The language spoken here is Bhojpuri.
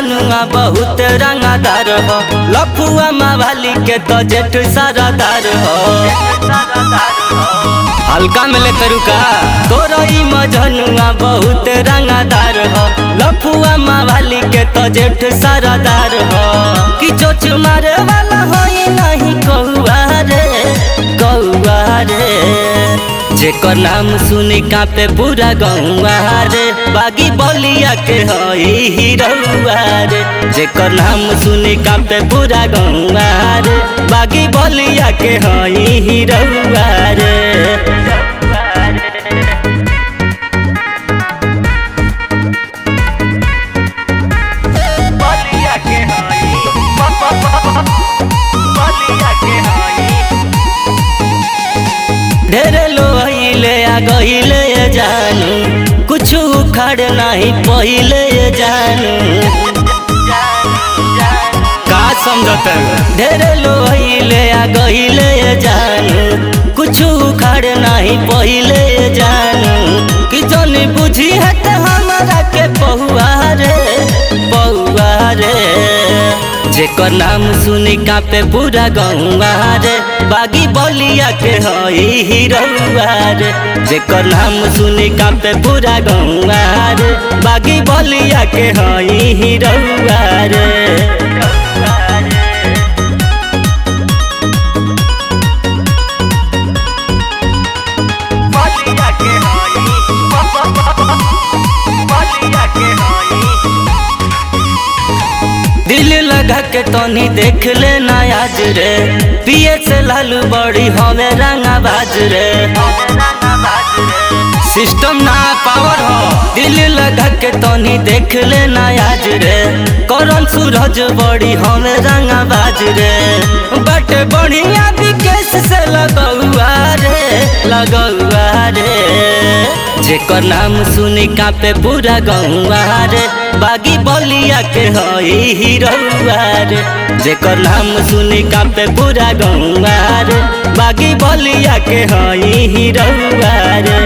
मजनुआ बहुत रंगदार हो, लफुआ मावाली के तो जेठ सारादार हो। हल्का में ले करुका तोरा ई मजनुआ बहुत रंगदार हो, लफुआ मावाली के तो जेठ सारादार हो। कि चोच मारे वाला हो नहीं कौआ रे, जेकर नाम सुनी कापे पूरा गौआ रे। बागी बलिया के हई हीरौआ रे, जेकर नाम सुनी कापे पूरा गौआ रे। बागी बलिया के हई हीरौआ रे। ढेरे लोहिले आ गहिले जानू, कुछ उखड़ नहीं पहिले जानू। का समझते ढेरे लोहिले आ गहिले जानू, कुछ उखड़ नहीं पहिले जानू। कि जन बुझी है तो हमारा के पहुआ रे, जेकर नाम सुनी कापे पूरा गौआ रे। बागी बलिया के हई हीरौआ रे, जेकर नाम सुनी कापे पूरा गौआ रे। बागी बलिया के हई हीरौआ रे। दिल लगा के तोनी देख ले आज रे, पिए से लालू बड़ी हमें रंगाबाज रे। सिस्टम ना पावर हो, दिल लगा के तोनी देख ले आज रे। करण सूरज बड़ी हमें रंगाबाज रे। बट बढ़िया विकेश से लगौआ रे, जेकर नाम सुनी कापे पूरा गौआ रे। बागी बलिया के हई हीरौआ रे, जेकर नाम सुनी कापे पूरा गौआ रे। बागी बलिया के हई हीरौआ रे।